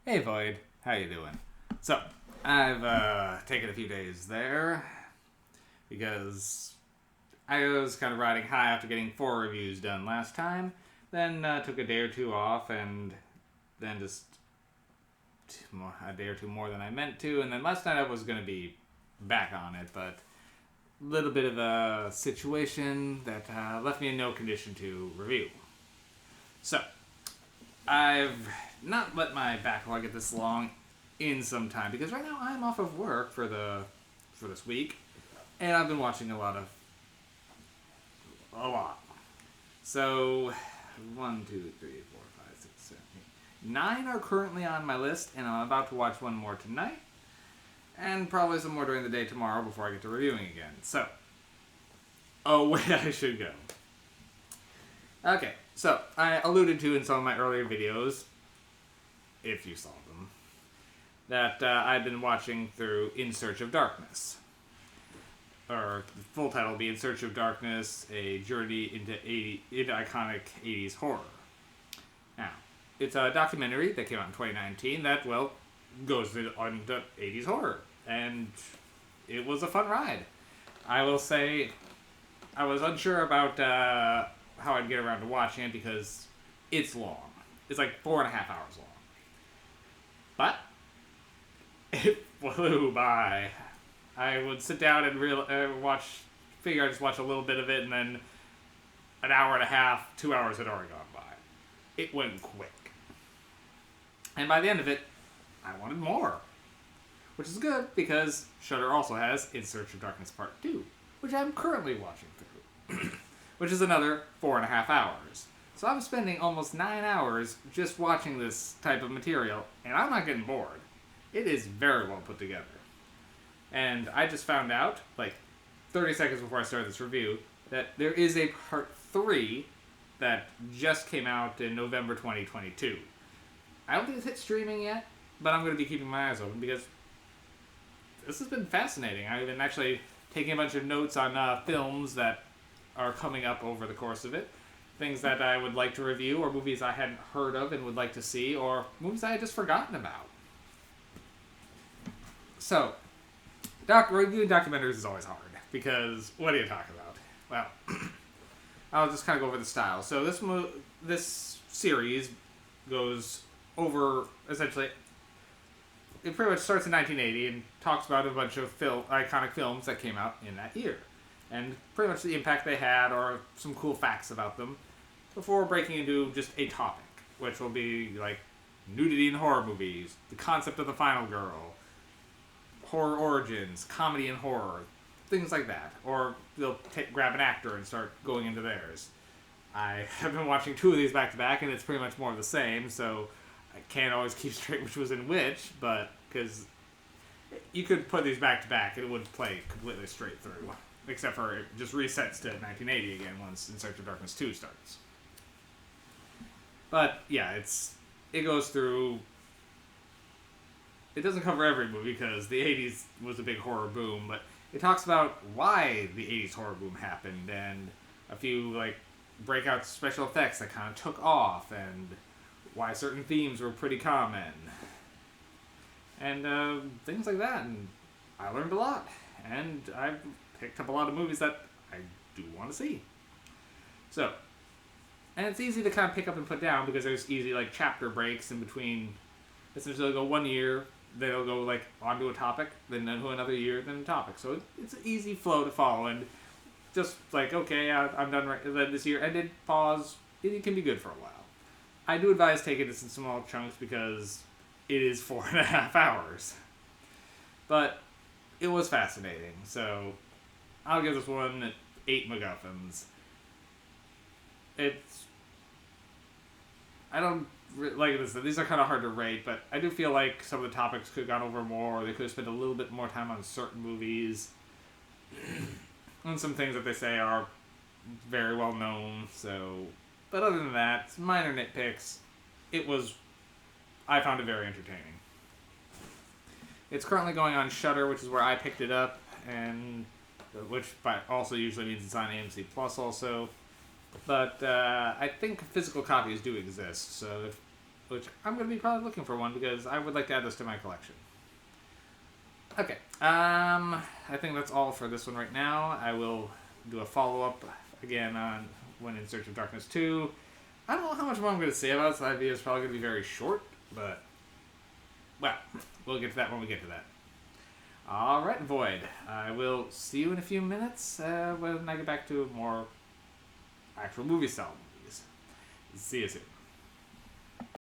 Hey Void, how you doing? So, I've taken a few days there because I was kind of riding high after getting 4 reviews done last time. Then took a day or two off, and then just a day or two more than I meant to. And then last night I was going to be back on it, but a little bit of a situation that left me in no condition to review. So, I've not let my backlog get this long in some time because right now I'm off of work for this week, and I've been watching a lot. So, 9 are currently on my list, and I'm about to watch one more tonight, and probably some more during the day tomorrow before I get to reviewing again. So, where I should go. Okay, so I alluded to in some of my earlier videos, if you saw them, that I've been watching through In Search of Darkness. Or the full title will be In Search of Darkness, A Journey into Iconic 80s Horror. Now, it's a documentary that came out in 2019 that, well, goes into 80s horror. And it was a fun ride. I will say, I was unsure about how I'd get around to watching it because it's long. It's like 4.5 hours long. But it flew by. I would sit down and figure I'd just watch a little bit of it, and then an hour and a half, 2 hours had already gone by. It went quick. And by the end of it, I wanted more. Which is good because Shudder also has In Search of Darkness Part 2, which I'm currently watching through. Which is another 4.5 hours. So I'm spending almost 9 hours just watching this type of material, and I'm not getting bored. It is very well put together. And I just found out, like 30 seconds before I started this review, that there is a part 3 that just came out in November 2022. I don't think it's hit streaming yet, but I'm going to be keeping my eyes open because this has been fascinating. I've been actually taking a bunch of notes on films that are coming up over the course of it. Things that I would like to review, or movies I hadn't heard of and would like to see, or movies I had just forgotten about. So, reviewing documentaries is always hard, because what are you talking about? Well, I'll just kind of go over the style. So this series goes over, essentially, it pretty much starts in 1980 and talks about a bunch of iconic films that came out in that year. And pretty much the impact they had, or some cool facts about them, before breaking into just a topic, which will be like nudity in horror movies, the concept of the final girl, horror origins, comedy and horror, things like that. Or they'll grab an actor and start going into theirs. I have been watching 2 of these back to back, and it's pretty much more of the same, so I can't always keep straight which was in which, but because you could put these back to back and it would play completely straight through. Except for it just resets to 1980 again once In Search of Darkness 2 starts. But yeah, it goes through. It doesn't cover every movie because the 80s was a big horror boom, but it talks about why the 80s horror boom happened and a few like breakout special effects that kind of took off and why certain themes were pretty common and things like that. And I learned a lot, and I've picked up a lot of movies that I do want to see. So, and it's easy to kind of pick up and put down because there's easy like chapter breaks in between. Essentially, they'll go 1 year, then they'll go like onto a topic, then to another year, then a topic. So it's an easy flow to follow, and just like okay, I'm done then this year, ended, pause. It can be good for a while. I do advise taking this in small chunks because it is 4.5 hours, but it was fascinating. So I'll give this one 8 MacGuffins. I don't like this. These are kind of hard to rate, but I do feel like some of the topics could have gone over more, or they could have spent a little bit more time on certain movies. And some things that they say are very well known, so. But other than that, minor nitpicks. I found it very entertaining. It's currently going on Shudder, which is where I picked it up, and which also usually means it's on AMC Plus also. But I think physical copies do exist, so if which I'm going to be probably looking for one because I would like to add this to my collection. Okay, I think that's all for this one right now. I will do a follow-up again on When in Search of Darkness 2. I don't know how much more I'm going to say about it, so that video is probably going to be very short, but, well, we'll get to that when we get to that. Alright, Void. I will see you in a few minutes when I get back to more actual movie-style movies. See you soon.